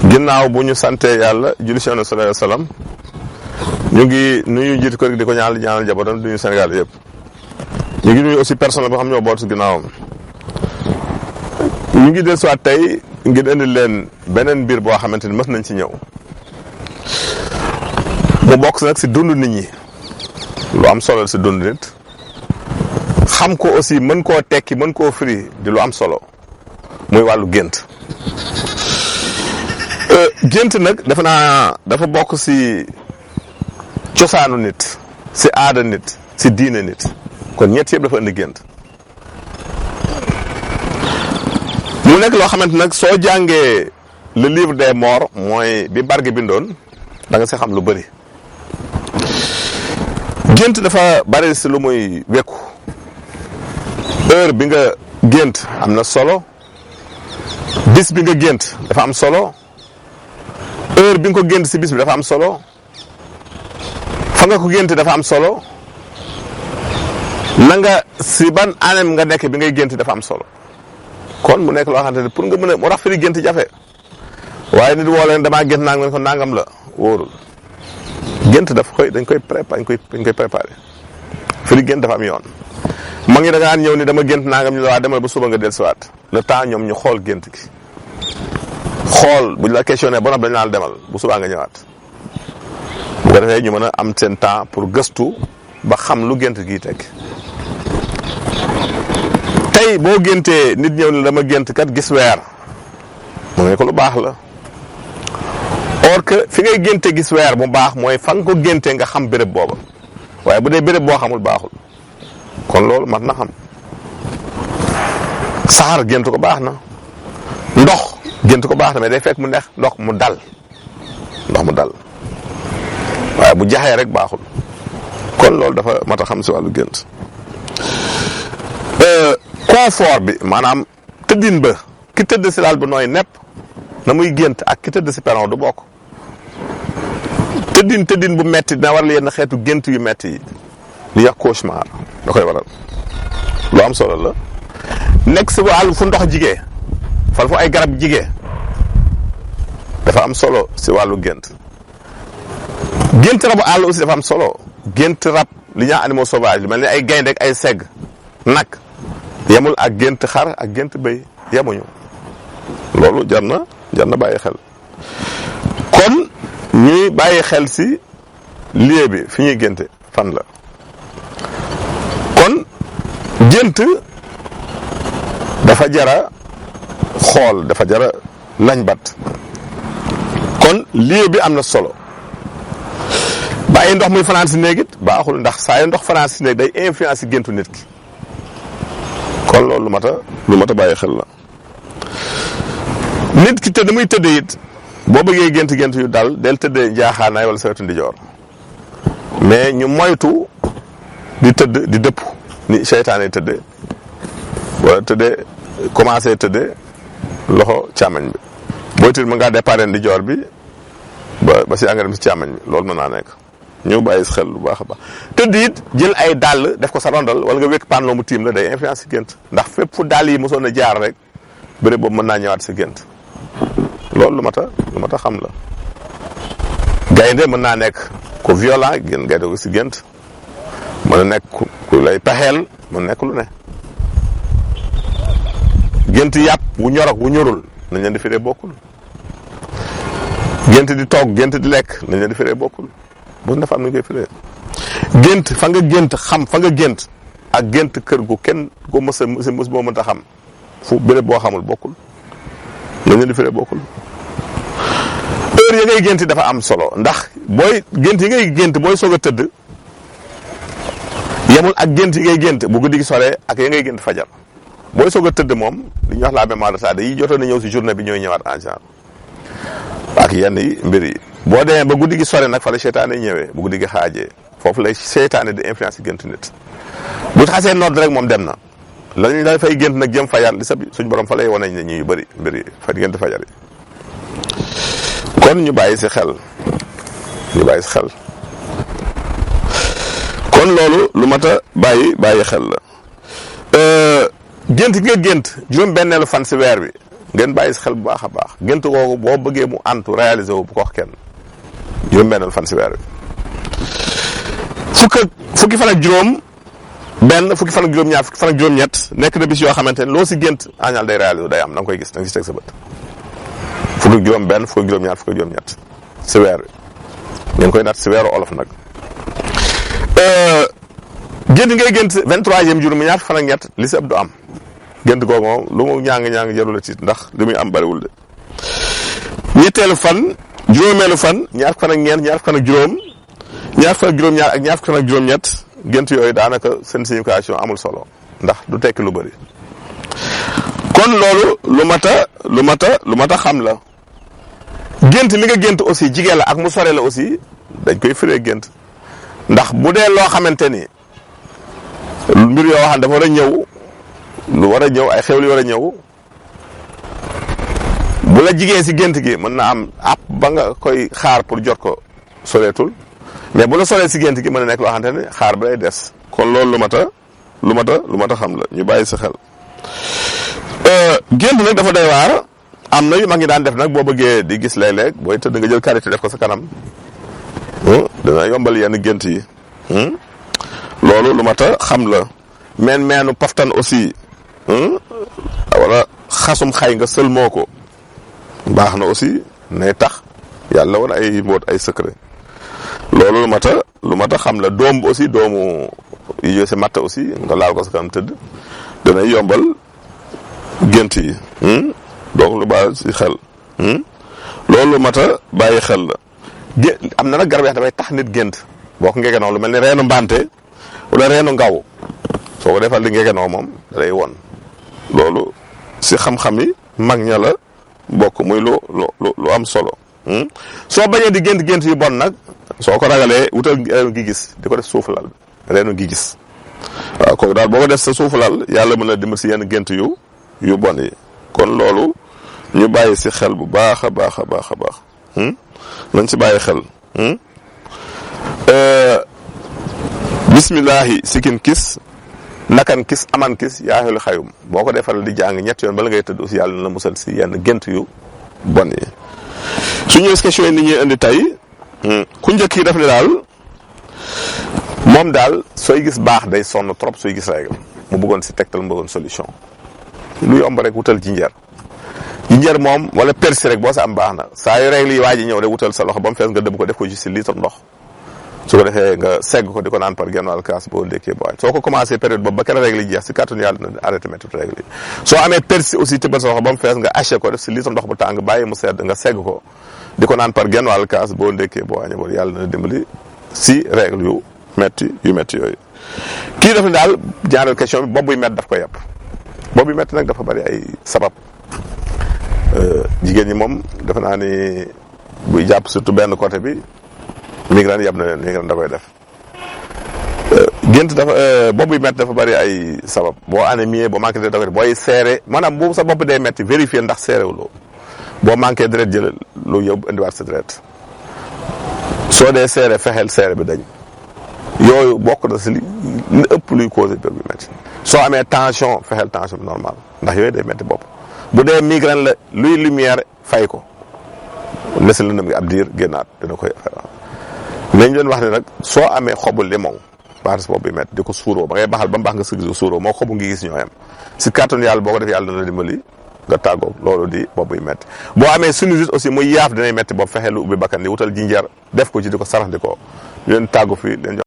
ginnaaw bu ñu sante yàlla julli ci sallallahu alayhi wasallam ñu ngi nuyu jiitu kër gi di ko ñaanal njabootam du ñu Sénégal yëpp. ñu ngi nuyu aussi personnel boo xam ñoo boot si ginnaawam. ñu ngi dellusiwaat tey ngir indi leen beneen mbir boo xamante ni mës nañ ci ñëw. mu bokk nag si dund nit ñi. lu am solo si dund nit. xam ko aussi mën koo tekki mën koo firi di lu am solo. muy wàllu gént. gént nag defe naa dafa bokk si cosaanu nit si aada nit si diine nit kon ñett yëpp dafa indi gént mu nekk loo xamante nag soo jàngee le livre des morts mooy bi Bargue bindoon da nga si xam lu bëri gént dafa bari si lu muy wekku heure bi nga gént am na solo bis bi nga gént dafa am solo heure bi nga ko gént si bis bi dafa am solo fa nga ko gént dafa am solo na nga si ban anam nga nekk bi ngay gént dafa am solo kon mu nekk loo xamante ne pour nga mën a moo tax firi gént jafe waaye nit woo leen damaa gént naa nga ko nangam la wóorul gént dafa koy dañ koy préparé firi gént dafa am yoon ma ngi da ngaa ñëw ni dama gént nangam ñu la waa demal ba suba nga dellusiwaat le temps ñoom ñu xool gént gi xool buñ la questionné ba noppi dañ naan demal bu subaa nga ñëwaat bu ko defee ñu mën a am seen temps pour gëstu ba xam lu gént gi teg tey boo géntee nit ñëw ne dama gént kat gis weer mu ne ko lu baax la or que fi ngay génte gis weer bu baax mooy fa nga ko géntee nga xam béréb booba waaye bu dee béréb boo xamul baaxul kon loolu mat na xam saxaar gént ko baax na ndox gént ko baax na mais day fekk mu neex ndox mu dal waaye bu jaxee rek baaxul kon loolu dafa mat a xam si wàllu gént confort bi maanaam tëddin ba ki tëdd si laal ba nooy nepp na muy gént ak ki tëdd si perron du bokk tëddin bu metti dina waral yenn xeetu gént yu metti yi li yax cauchemar da koy waral lu am solo la nekk si wàllu fu ndox jigee fal fu ay garab jigee dafa am solo si wàllu gént rabu àll aussi dafa am solo gént rab li ñaa animaux sauvages lu mel ni ay gaynde ak ay segg nag yemul ak gént xar ak gént bëy yemuñu loolu jar na bàyyi xel kon ñuy bàyyi xel si lieu bi fi ñuy génte fan la kon gént dafa jara xool dafa jara lañ bat kon lieu bi am na solo bàyyi ndox muy fanaan si néeg it baaxul ndax saa yu ndox fanaan si néeg day influence si géntu nit ki kon loolu lu mat a bàyyi xel la nit ki tëdd muy tëddee it boo bëggee gént yu dal del tëddee njaaxaanaay wala sa wetu ndijoor mais ñu moytu di tëdd di dëpp ni seytaane tëddee wala tëddee commencé tëddee loxo càmmañ bi booy tëdd mën ngaa déparé ndijoor bi ba si nga dem si càmmañ bi loolu mën naa nekk ñu bàyyi xel lu baax a baax tëdd it jël ay dàll def ko sa rondal wala nga wékk panloo mu tiim la day influence si gént ndax fépp fu dàll yi mosoon a jaar rek béréb boobu mën naa ñëwaat si gént loolu lu mat a xam la gaynde mën naa nekk ku violent gaynde ko si gént mën a nekk ku lay pexeel mën nekk lu ne gént yàpp wu ñor ak wu ñorul nañ leen di firee bokkul gént di toog gént di lekk nañ leen di firee bokkul bu dafa am nañ koy firee gént fa nga gént xam fa nga gént ak gént kër gu kenn ko mës boo mënta xam fu béréb boo xamul bokkul nañ leen di firee bokkul heure ya ngay gént dafa am solo ndax booy gént yi ngay gént booy soog a tëdd yemul ak gént yi ngay gént bu guddi gi soree ak ya ngay gént fajar booy soog a tëdd moom li ñuy wax la mémoire de ça yi jotoon na ñëw si journée bi ñooy ñëwaat en genre ak yenn yi mbir yi boo demee ba guddi gi sore nag fa la seytaane ñëwee bu guddi gi xaajee foofu lay seytaane di influence gént nit bu xasee nodd rek moom dem na lañ la fay gént nag jëm fajar li sa suñ borom fa lay wane ne ñuy bëri mbir yi fa gént fajar yi kon ñu bàyyi si xel kon loolu lu mat a bàyyi xel la gént gi nga gént juróom benneelu fan si weer bi ngeen bàyyi si xel bu baax a baax gént googu boo bëggee mu antu réaliser wu bu ko wax kenn juróom-benneel fan si weer wi fukki fan ak juróom benn fukki fan ak juróom-ñaar fukki fan ak juróom-ñett nekk na bis yoo xamante ne loo si gént añal day réaliser wu day am da nga koy gis da nga si teg sa bët fukk ak juróom benn fukk ak juróom-ñaar fukk ak juróom-ñett si weer wi ngeen koy natt si weeru olof nag gént ngay gént 23e jour mu ñaar fan ak ñett li si ëpp du am gént googu moom lu mu ñàng jarul a tiit ndax li muy am bariwul de ñetteelu fan juróomeelu fan ñaar fan ak ñeent ñaar fan ak juróom ñaar fan ak juróom-ñaar ak ñaar fan ak juróom-ñett gént yooyu daanaka seen signification amul solo ndax du tekki lu bëri kon loolu lu mat a xam la gént li nga gént aussi jigéen la ak mu sore la aussi dañ koy firee gént ndax bu dee loo xamante ni mbir yoo xam dafa war a ñëw lu war a ñëw ay xew li war a ñëw bu la jigéen si gént gi mën na am app ba nga koy xaar pour jot ko soreetul mais bu la soree si gént gi mën na nekk loo xamante ne xaar ba lay des kon loolu lu mat a xam la ñu bàyyi sa xel gént nag dafa doy waar am na yu mag ñi daan def nag boo bëggee di gis léeg-léeg booy tëdd nga jël karité def ko sa kanam dana yombal yenn gént yi loolu lu mat a xam la meenu paftan aussi wala xasum xay nga sëlmoo ko baax na aussi nay tax yàlla woon ay mboot ay secret loolu lu mat a xam la doom aussi doomu yi si matt aussi nga laal ko sa kanam tëdd danay yombal gént yi donc lu baax si xel loolu lu mat a bàyyi xel la am na nag garab yoo xam dafay tax nit gént boo ko ngegenoo lu mel ni reenu mbante wala reenu ngaw soo ko defal di ngegenoo moom da lay won loolu si xam-xam yi mag ña la bokk muy lu am solo soo bañee di gént yu bon nag soo ko ragalee wutal reenu gi gis di ko def suufu lal reenu gi gis waaw kooku daal boo ko def sa suufu lal yàlla mën na dimbali si yenn gént yu bon yi kon loolu ñu bàyyi si xel bu baax a baax nañ si bàyyi xel bismillahi sikin kis nakan kis aman kis yaaxelu xayum boo ko defal di jàng ñett yoon bala ngay tëdd aussi yàlla na musal si yenn gént yu bon yi su ñëwee question yi ni ñuy indi tey ku njëkk yi daf ne daal moom daal sooy gis baax day sonn trop sooy gis règle mu bëggoon si tegtal mu bëggoon solution lu yomb rek wutal jinjeer moom wala persi rek boo sa am baax na saa yu règle yi waa ji ñëw rek wutal sa loxo ba mu fees nga dëbb ko def ko ci si litre ndox su ko defee nga segg ko di ko naan par genn wàll kaas boo ndékkee boo añ soo ko commencé période boobu ba kenn règle yi jeex si kàttanu yàlla dina arrêté métti règle yi soo amee persi aussi tëbbal sa loxo ba mu fees nga haché ko def si litre ndox bu tàng bàyyi mu sedd nga segg ko di ko naan par genn wàll kaas boo ndékkee boo añee boo yàlla dina dimbali si règle yu métti yooyu kii def ne daal ñaareel question bi bopp buy métti daf ko yàpp bopp buy métti nag dafa bari ay sabab jigéen ñi moom defe naa ni buy jàpp surtout benn côté bi migraine yab na leen migraine da koy def gént dafa bopp buy métti dafa bari ay sabab boo anémie boo manqué deret da koy def booy seere maanaam bu sa bopp day métti vérifier ndax seerewuloo boo manqué deret jëlal lu yóbbu indiwaat sa deret soo dee seere fexeel seere bi dañ yooyu bokk na si li ëpp luy causé bopp buy métti soo amee tension fexeel tension bi normal ndax yooyu day métti bopp bu dee migraine la luy lumière fay ko lesi lëndëm ngi ab diir génnaat dina koy nañ leen wax ne nag soo amee xobu limon baax bopp bi métti di ko suuroo ba ngay baxal ba mu baax nga sëgg suuroo moo xobu ngi gis ñooyam si kàttanu yàlla boo ko def yàlla dina la dimbali nga tàggoog loolu di bopp buy métti boo amee sinusite aussi muy yaaf dinay métti bopp fexe lu ubbi bakkan di wutal jinjeer def ko ci di ko sarax di ko leen tàggu fi leen